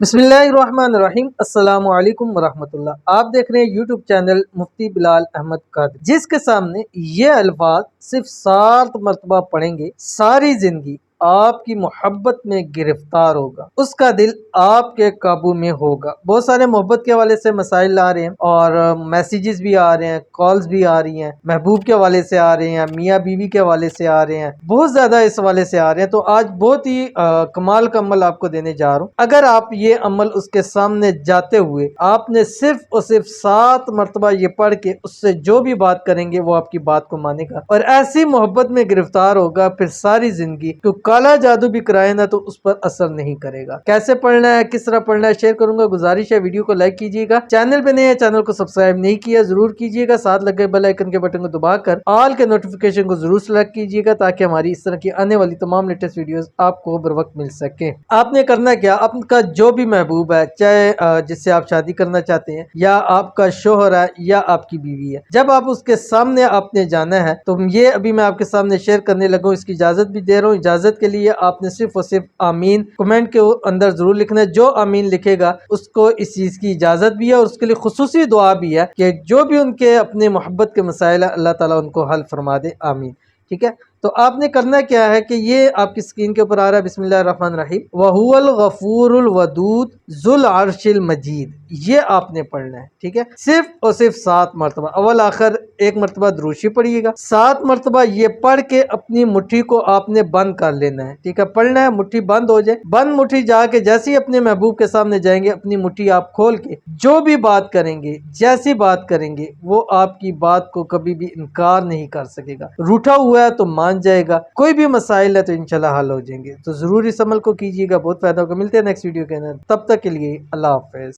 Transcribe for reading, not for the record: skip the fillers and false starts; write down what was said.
बिस्मिल्लाहिर्रहमानिर्रहीम। अस्सलाम वालेकुम वरहमतुल्लाह। आप देख रहे हैं यूट्यूब चैनल मुफ्ती बिलाल अहमद कादरी, जिसके सामने ये अल्फाज सिर्फ 7 मरतबा पढ़ेंगे, सारी जिंदगी आपकी मोहब्बत में गिरफ्तार होगा, उसका दिल आपके काबू में होगा। बहुत सारे मोहब्बत के हवाले से मसाइल आ रहे हैं और मैसेजेस भी आ रहे हैं, कॉल्स भी आ रही हैं, महबूब के हवाले से आ रहे हैं, मियाँ बीवी के हवाले से आ रहे हैं, बहुत ज्यादा इस हवाले से आ रहे हैं। तो आज बहुत ही कमाल का अमल आपको देने जा रहा हूँ। अगर आप ये अमल उसके सामने जाते हुए आपने सिर्फ और सिर्फ 7 मरतबा ये पढ़ के उससे जो भी बात करेंगे वो आपकी बात को मानेगा और ऐसी मोहब्बत में गिरफ्तार होगा, फिर सारी जिंदगी तो काला जादू भी कराए ना तो उस पर असर नहीं करेगा। कैसे पढ़ना है, किस तरह पढ़ना है, शेयर करूंगा। गुजारिश है वीडियो को लाइक कीजिएगा, चैनल पे नए हैं चैनल को सब्सक्राइब नहीं किया जरूर कीजिएगा, साथ लगे बेल आइकन के बटन को दबाकर ऑल के नोटिफिकेशन को जरूर सेलेक्ट कीजिएगा ताकि हमारी इस तरह की आने वाली तमाम लेटेस्ट वीडियोस आपको बर वक्त मिल सके। आपने करना क्या, आपका जो भी महबूब है, चाहे जिससे आप शादी करना चाहते हैं या आपका शोहर है या आपकी बीवी है, जब आप उसके सामने आपने जाना है तो ये अभी मैं आपके सामने शेयर करने लगा हूँ, इसकी इजाजत भी दे रहा हूँ। इजाजत के लिए आपने सिर्फ और सिर्फ आमीन कमेंट के अंदर जरूर लिखना है। जो आमीन लिखेगा उसको इस चीज की इजाजत भी है और उसके लिए खुसूसी दुआ भी है कि जो भी उनके अपने मोहब्बत के मसाइल है अल्लाह ताला उनको हल फरमा दे, आमीन। ठीक है, तो आपने करना क्या है कि ये आपकी स्क्रीन के ऊपर आ रहा है, बिस्मिल्लाहिर्रहमानिर्रहीम, वहुवल गफूरुल वदूद जुल अर्शिल मजीद, ये आपने पढ़ना है। ठीक है, सिर्फ और सिर्फ 7 मरतबा, अव्वल आखिर 1 मरतबा दुरूशी पढ़िएगा, 7 मरतबा ये पढ़ के अपनी मुट्ठी को आपने बंद कर लेना है। ठीक है, पढ़ना है, मुट्ठी बंद हो जाए, बंद मुट्ठी जाके जैसे ही अपने महबूब के सामने जाएंगे अपनी मुट्ठी आप खोल के जो भी बात करेंगे, जैसी बात करेंगे, वो आपकी बात को कभी भी इनकार नहीं कर सकेगा। रूठा हुआ है तो मान जाएगा, कोई भी मसाइल है तो इंशाल्लाह हल हो जाएंगे। तो जरूर इस अमल को कीजिएगा, बहुत फायदा होगा। मिलते हैं नेक्स्ट वीडियो के अंदर, तब तक के लिए अल्लाह हाफिज।